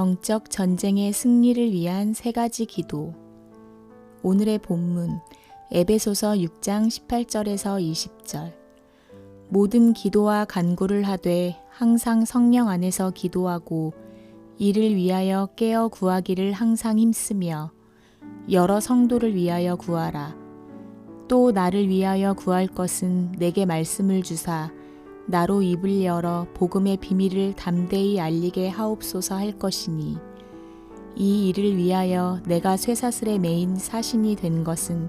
영적 전쟁의 승리를 위한 3가지 기도. 오늘의 본문 에베소서 6장 18절에서 20절. 모든 기도와 간구를 하되 항상 성령 안에서 기도하고 이를 위하여 깨어 구하기를 항상 힘쓰며 여러 성도를 위하여 구하라. 또 나를 위하여 구할 것은 내게 말씀을 주사 나로 입을 열어 복음의 비밀을 담대히 알리게 하옵소서 할 것이니 이 일을 위하여 내가 쇠사슬에 매인 사신이 된 것은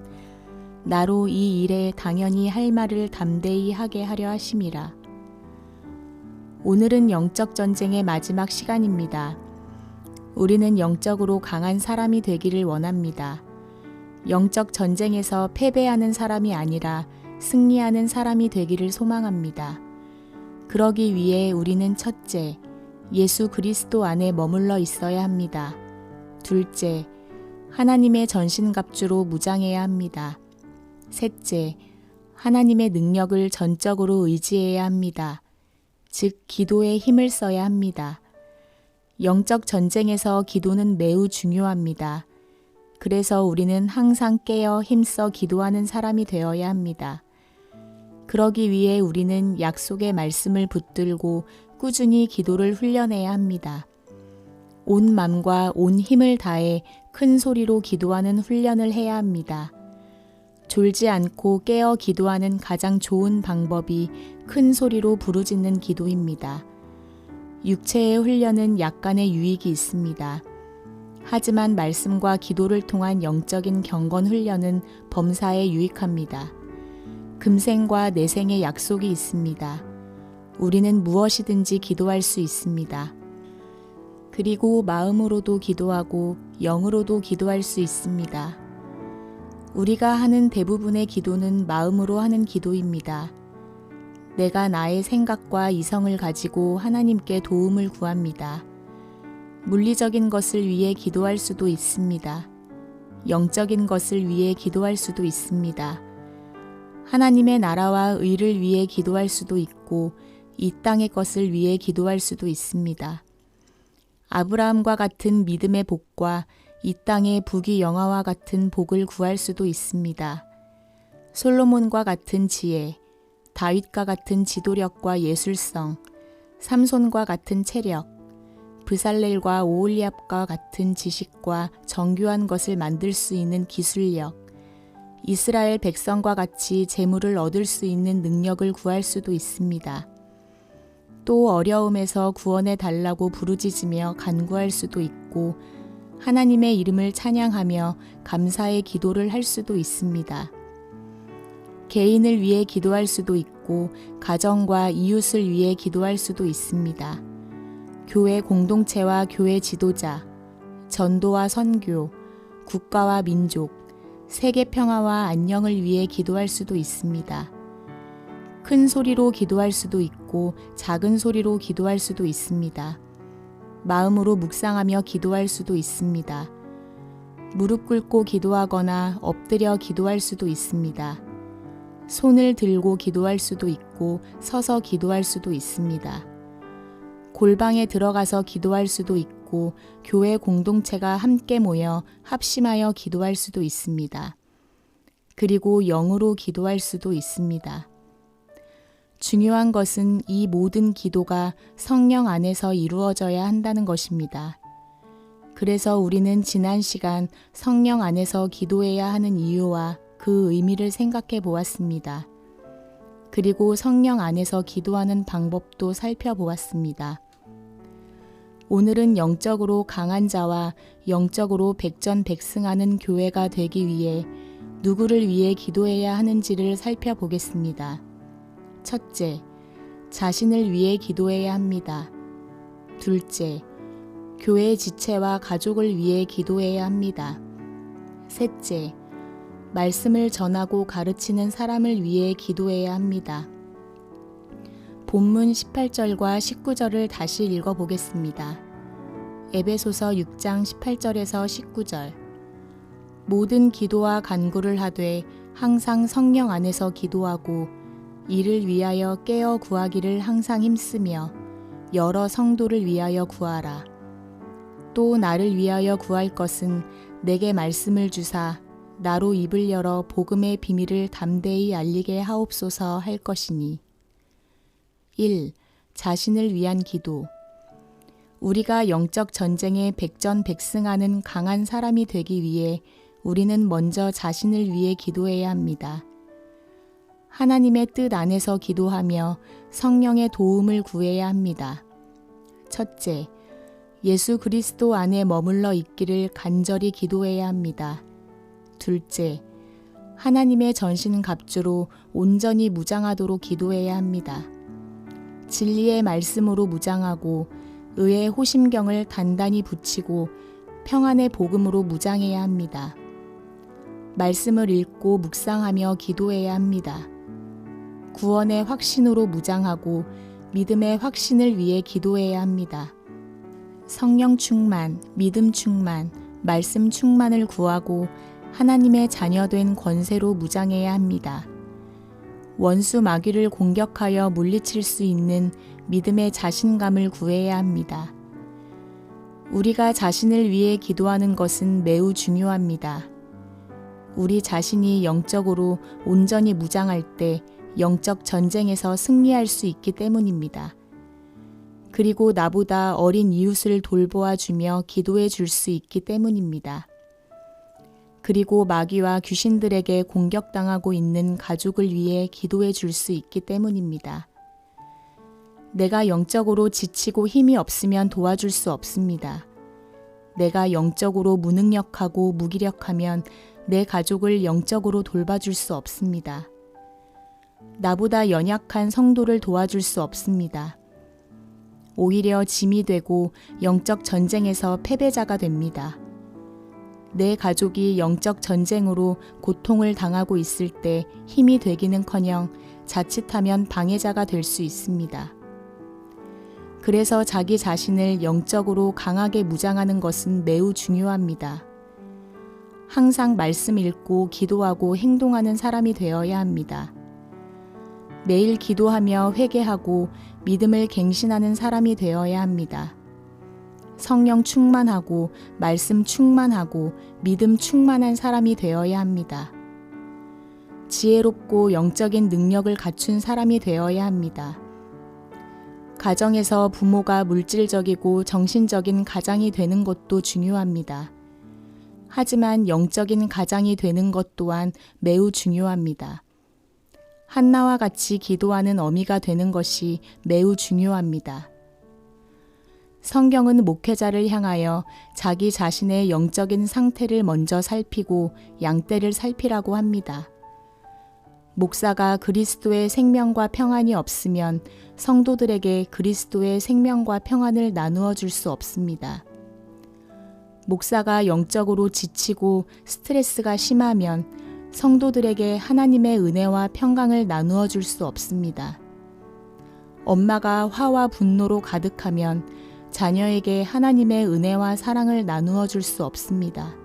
나로 이 일에 당연히 할 말을 담대히 하게 하려 하심이라. 오늘은 영적 전쟁의 마지막 시간입니다. 우리는 영적으로 강한 사람이 되기를 원합니다. 영적 전쟁에서 패배하는 사람이 아니라 승리하는 사람이 되기를 소망합니다. 그러기 위해 우리는 첫째, 예수 그리스도 안에 머물러 있어야 합니다. 둘째, 하나님의 전신갑주로 무장해야 합니다. 셋째, 하나님의 능력을 전적으로 의지해야 합니다. 즉, 기도에 힘을 써야 합니다. 영적 전쟁에서 기도는 매우 중요합니다. 그래서 우리는 항상 깨어 힘써 기도하는 사람이 되어야 합니다. 그러기 위해 우리는 약속의 말씀을 붙들고 꾸준히 기도를 훈련해야 합니다. 온 마음과 온 힘을 다해 큰 소리로 기도하는 훈련을 해야 합니다. 졸지 않고 깨어 기도하는 가장 좋은 방법이 큰 소리로 부르짖는 기도입니다. 육체의 훈련은 약간의 유익이 있습니다. 하지만 말씀과 기도를 통한 영적인 경건 훈련은 범사에 유익합니다. 금생과 내생의 약속이 있습니다. 우리는 무엇이든지 기도할 수 있습니다. 그리고 마음으로도 기도하고 영으로도 기도할 수 있습니다. 우리가 하는 대부분의 기도는 마음으로 하는 기도입니다. 내가 나의 생각과 이성을 가지고 하나님께 도움을 구합니다. 물리적인 것을 위해 기도할 수도 있습니다. 영적인 것을 위해 기도할 수도 있습니다. 하나님의 나라와 의를 위해 기도할 수도 있고 이 땅의 것을 위해 기도할 수도 있습니다. 아브라함과 같은 믿음의 복과 이 땅의 부귀영화와 같은 복을 구할 수도 있습니다. 솔로몬과 같은 지혜, 다윗과 같은 지도력과 예술성, 삼손과 같은 체력, 브살렐과 오홀리압과 같은 지식과 정교한 것을 만들 수 있는 기술력, 이스라엘 백성과 같이 재물을 얻을 수 있는 능력을 구할 수도 있습니다. 또 어려움에서 구원해 달라고 부르짖으며 간구할 수도 있고 하나님의 이름을 찬양하며 감사의 기도를 할 수도 있습니다. 개인을 위해 기도할 수도 있고 가정과 이웃을 위해 기도할 수도 있습니다. 교회 공동체와 교회 지도자, 전도와 선교, 국가와 민족, 세계 평화와 안녕을 위해 기도할 수도 있습니다. 큰 소리로 기도할 수도 있고 작은 소리로 기도할 수도 있습니다. 마음으로 묵상하며 기도할 수도 있습니다. 무릎 꿇고 기도하거나 엎드려 기도할 수도 있습니다. 손을 들고 기도할 수도 있고 서서 기도할 수도 있습니다. 골방에 들어가서 기도할 수도 있고 교회 공동체가 함께 모여 합심하여 기도할 수도 있습니다. 그리고 영으로 기도할 수도 있습니다. 중요한 것은 이 모든 기도가 성령 안에서 이루어져야 한다는 것입니다. 그래서 우리는 지난 시간 성령 안에서 기도해야 하는 이유와 그 의미를 생각해 보았습니다. 그리고 성령 안에서 기도하는 방법도 살펴보았습니다. 오늘은 영적으로 강한 자와 영적으로 백전백승하는 교회가 되기 위해 누구를 위해 기도해야 하는지를 살펴보겠습니다. 첫째, 자신을 위해 기도해야 합니다. 둘째, 교회 지체와 가족을 위해 기도해야 합니다. 셋째, 말씀을 전하고 가르치는 사람을 위해 기도해야 합니다. 본문 18절과 19절을 다시 읽어보겠습니다. 에베소서 6장 18절에서 19절. 모든 기도와 간구를 하되 항상 성령 안에서 기도하고 이를 위하여 깨어 구하기를 항상 힘쓰며 여러 성도를 위하여 구하라. 또 나를 위하여 구할 것은 내게 말씀을 주사 나로 입을 열어 복음의 비밀을 담대히 알리게 하옵소서 할 것이니. 1. 자신을 위한 기도. 우리가 영적 전쟁에 백전백승하는 강한 사람이 되기 위해 우리는 먼저 자신을 위해 기도해야 합니다. 하나님의 뜻 안에서 기도하며 성령의 도움을 구해야 합니다. 첫째, 예수 그리스도 안에 머물러 있기를 간절히 기도해야 합니다. 둘째, 하나님의 전신갑주로 온전히 무장하도록 기도해야 합니다. 진리의 말씀으로 무장하고 의의 호심경을 단단히 붙이고 평안의 복음으로 무장해야 합니다. 말씀을 읽고 묵상하며 기도해야 합니다. 구원의 확신으로 무장하고 믿음의 확신을 위해 기도해야 합니다. 성령 충만, 믿음 충만, 말씀 충만을 구하고 하나님의 자녀된 권세로 무장해야 합니다. 원수 마귀를 공격하여 물리칠 수 있는 믿음의 자신감을 구해야 합니다. 우리가 자신을 위해 기도하는 것은 매우 중요합니다. 우리 자신이 영적으로 온전히 무장할 때 영적 전쟁에서 승리할 수 있기 때문입니다. 그리고 나보다 어린 이웃을 돌보아 주며 기도해 줄 수 있기 때문입니다. 그리고 마귀와 귀신들에게 공격당하고 있는 가족을 위해 기도해 줄 수 있기 때문입니다. 내가 영적으로 지치고 힘이 없으면 도와줄 수 없습니다. 내가 영적으로 무능력하고 무기력하면 내 가족을 영적으로 돌봐줄 수 없습니다. 나보다 연약한 성도를 도와줄 수 없습니다. 오히려 짐이 되고 영적 전쟁에서 패배자가 됩니다. 내 가족이 영적 전쟁으로 고통을 당하고 있을 때 힘이 되기는커녕 자칫하면 방해자가 될 수 있습니다. 그래서 자기 자신을 영적으로 강하게 무장하는 것은 매우 중요합니다. 항상 말씀 읽고 기도하고 행동하는 사람이 되어야 합니다. 매일 기도하며 회개하고 믿음을 갱신하는 사람이 되어야 합니다. 성령 충만하고 말씀 충만하고 믿음 충만한 사람이 되어야 합니다. 지혜롭고 영적인 능력을 갖춘 사람이 되어야 합니다. 가정에서 부모가 물질적이고 정신적인 가장이 되는 것도 중요합니다. 하지만 영적인 가장이 되는 것 또한 매우 중요합니다. 한나와 같이 기도하는 어미가 되는 것이 매우 중요합니다. 성경은 목회자를 향하여 자기 자신의 영적인 상태를 먼저 살피고 양떼를 살피라고 합니다. 목사가 그리스도의 생명과 평안이 없으면 성도들에게 그리스도의 생명과 평안을 나누어 줄 수 없습니다. 목사가 영적으로 지치고 스트레스가 심하면 성도들에게 하나님의 은혜와 평강을 나누어 줄 수 없습니다. 엄마가 화와 분노로 가득하면 자녀에게 하나님의 은혜와 사랑을 나누어 줄 수 없습니다.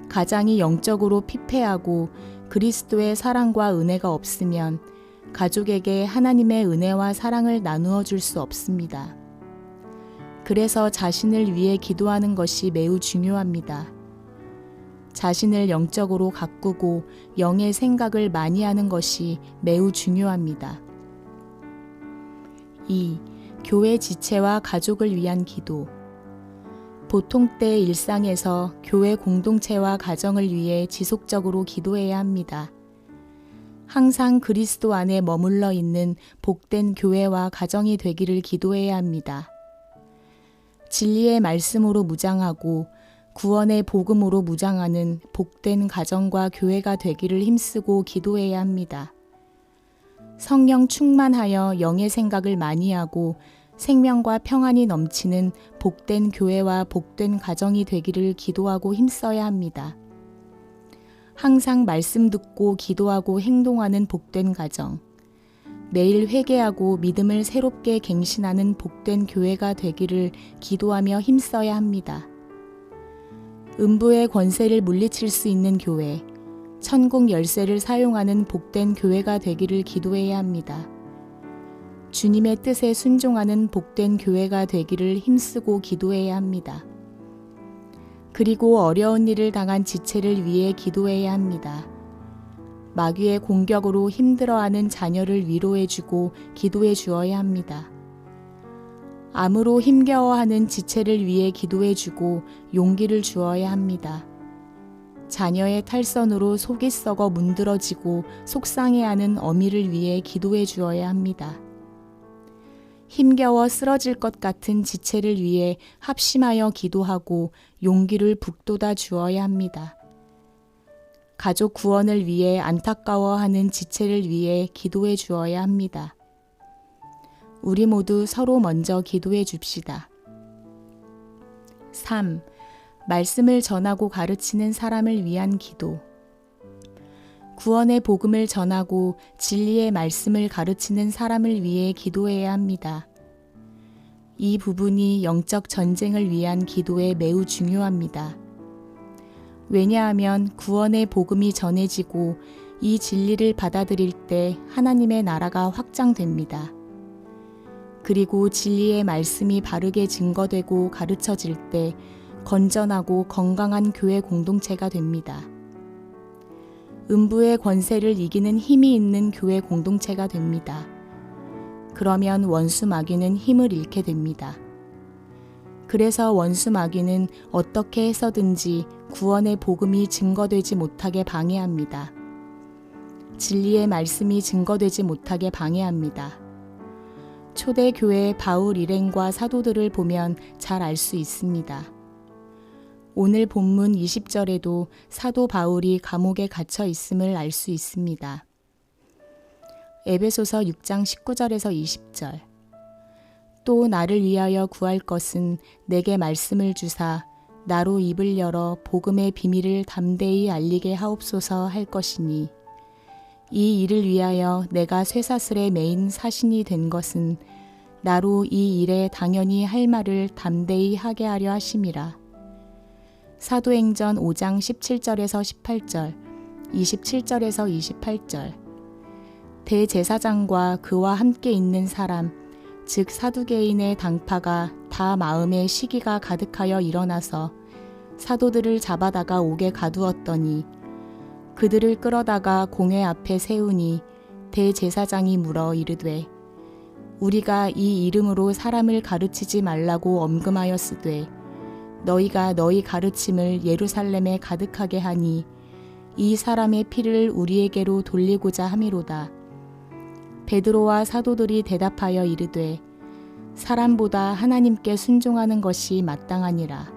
가장이 영적으로 피폐하고 그리스도의 사랑과 은혜가 없으면 가족에게 하나님의 은혜와 사랑을 나누어 줄 수 없습니다. 그래서 자신을 위해 기도하는 것이 매우 중요합니다. 자신을 영적으로 가꾸고 영의 생각을 많이 하는 것이 매우 중요합니다. 2. 교회 지체와 가족을 위한 기도. 보통 때 일상에서 교회 공동체와 가정을 위해 지속적으로 기도해야 합니다. 항상 그리스도 안에 머물러 있는 복된 교회와 가정이 되기를 기도해야 합니다. 진리의 말씀으로 무장하고 구원의 복음으로 무장하는 복된 가정과 교회가 되기를 힘쓰고 기도해야 합니다. 성령 충만하여 영의 생각을 많이 하고 생명과 평안이 넘치는 복된 교회와 복된 가정이 되기를 기도하고 힘써야 합니다. 항상 말씀 듣고 기도하고 행동하는 복된 가정, 매일 회개하고 믿음을 새롭게 갱신하는 복된 교회가 되기를 기도하며 힘써야 합니다. 음부의 권세를 물리칠 수 있는 교회, 천국 열쇠를 사용하는 복된 교회가 되기를 기도해야 합니다. 주님의 뜻에 순종하는 복된 교회가 되기를 힘쓰고 기도해야 합니다. 그리고 어려운 일을 당한 지체를 위해 기도해야 합니다. 마귀의 공격으로 힘들어하는 자녀를 위로해주고 기도해 주어야 합니다. 암으로 힘겨워하는 지체를 위해 기도해주고 용기를 주어야 합니다. 자녀의 탈선으로 속이 썩어 문드러지고 속상해하는 어미를 위해 기도해 주어야 합니다. 힘겨워 쓰러질 것 같은 지체를 위해 합심하여 기도하고 용기를 북돋아 주어야 합니다. 가족 구원을 위해 안타까워하는 지체를 위해 기도해 주어야 합니다. 우리 모두 서로 먼저 기도해 줍시다. 3. 말씀을 전하고 가르치는 사람을 위한 기도. 구원의 복음을 전하고 진리의 말씀을 가르치는 사람을 위해 기도해야 합니다. 이 부분이 영적 전쟁을 위한 기도에 매우 중요합니다. 왜냐하면 구원의 복음이 전해지고 이 진리를 받아들일 때 하나님의 나라가 확장됩니다. 그리고 진리의 말씀이 바르게 증거되고 가르쳐질 때 건전하고 건강한 교회 공동체가 됩니다. 음부의 권세를 이기는 힘이 있는 교회 공동체가 됩니다. 그러면 원수 마귀는 힘을 잃게 됩니다. 그래서 원수 마귀는 어떻게 해서든지 구원의 복음이 증거되지 못하게 방해합니다. 진리의 말씀이 증거되지 못하게 방해합니다. 초대 교회의 바울 일행과 사도들을 보면 잘 알 수 있습니다. 오늘 본문 20절에도 사도 바울이 감옥에 갇혀 있음을 알 수 있습니다. 에베소서 6장 19절에서 20절. 또 나를 위하여 구할 것은 내게 말씀을 주사 나로 입을 열어 복음의 비밀을 담대히 알리게 하옵소서 할 것이니 이 일을 위하여 내가 쇠사슬에 매인 사신이 된 것은 나로 이 일에 당연히 할 말을 담대히 하게 하려 하심이라. 사도행전 5장 17절에서 18절, 27절에서 28절. 대제사장과 그와 함께 있는 사람, 즉 사두개인의 당파가 다 마음에 시기가 가득하여 일어나서 사도들을 잡아다가 옥에 가두었더니 그들을 끌어다가 공회 앞에 세우니 대제사장이 물어 이르되 우리가 이 이름으로 사람을 가르치지 말라고 엄금하였으되 너희가 너희 가르침을 예루살렘에 가득하게 하니 이 사람의 피를 우리에게로 돌리고자 함이로다. 베드로와 사도들이 대답하여 이르되 사람보다 하나님께 순종하는 것이 마땅하니라.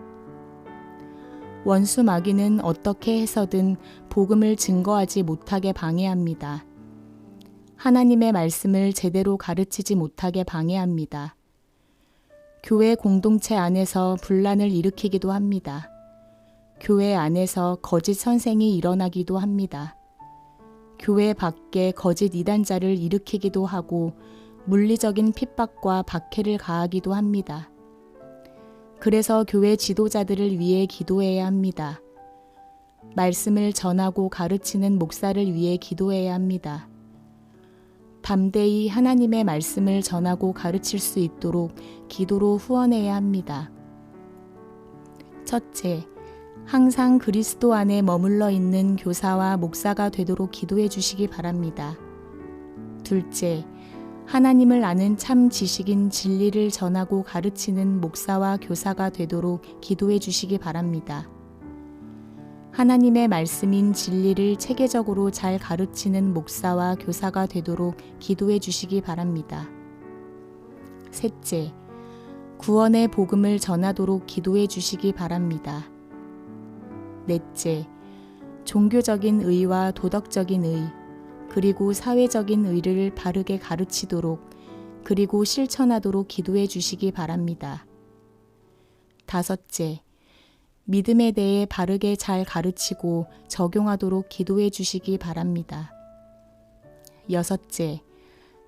원수 마귀는 어떻게 해서든 복음을 증거하지 못하게 방해합니다. 하나님의 말씀을 제대로 가르치지 못하게 방해합니다. 교회 공동체 안에서 분란을 일으키기도 합니다. 교회 안에서 거짓 선생이 일어나기도 합니다. 교회 밖에 거짓 이단자를 일으키기도 하고 물리적인 핍박과 박해를 가하기도 합니다. 그래서 교회 지도자들을 위해 기도해야 합니다. 말씀을 전하고 가르치는 목사를 위해 기도해야 합니다. 담대히 하나님의 말씀을 전하고 가르칠 수 있도록 기도로 후원해야 합니다. 첫째, 항상 그리스도 안에 머물러 있는 교사와 목사가 되도록 기도해 주시기 바랍니다. 둘째, 하나님을 아는 참 지식인 진리를 전하고 가르치는 목사와 교사가 되도록 기도해 주시기 바랍니다. 하나님의 말씀인 진리를 체계적으로 잘 가르치는 목사와 교사가 되도록 기도해 주시기 바랍니다. 셋째, 구원의 복음을 전하도록 기도해 주시기 바랍니다. 넷째, 종교적인 의와 도덕적인 의, 그리고 사회적인 의를 바르게 가르치도록 그리고 실천하도록 기도해 주시기 바랍니다. 다섯째, 믿음에 대해 바르게 잘 가르치고 적용하도록 기도해 주시기 바랍니다. 여섯째,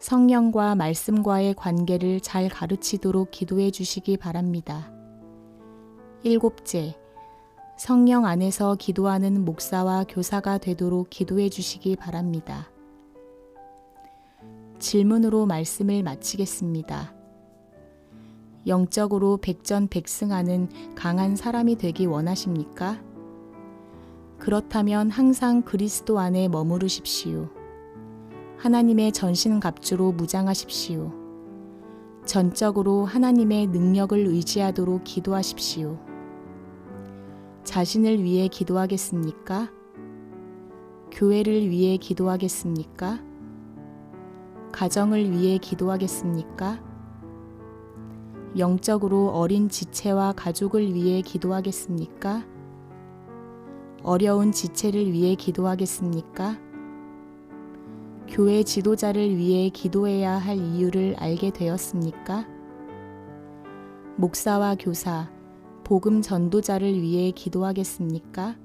성령과 말씀과의 관계를 잘 가르치도록 기도해 주시기 바랍니다. 일곱째, 성령 안에서 기도하는 목사와 교사가 되도록 기도해 주시기 바랍니다. 질문으로 말씀을 마치겠습니다. 영적으로 백전백승하는 강한 사람이 되기 원하십니까? 그렇다면 항상 그리스도 안에 머무르십시오. 하나님의 전신갑주로 무장하십시오. 전적으로 하나님의 능력을 의지하도록 기도하십시오. 자신을 위해 기도하겠습니까? 교회를 위해 기도하겠습니까? 가정을 위해 기도하겠습니까? 영적으로 어린 지체와 가족을 위해 기도하겠습니까? 어려운 지체를 위해 기도하겠습니까? 교회 지도자를 위해 기도해야 할 이유를 알게 되었습니까? 목사와 교사, 복음 전도자를 위해 기도하겠습니까?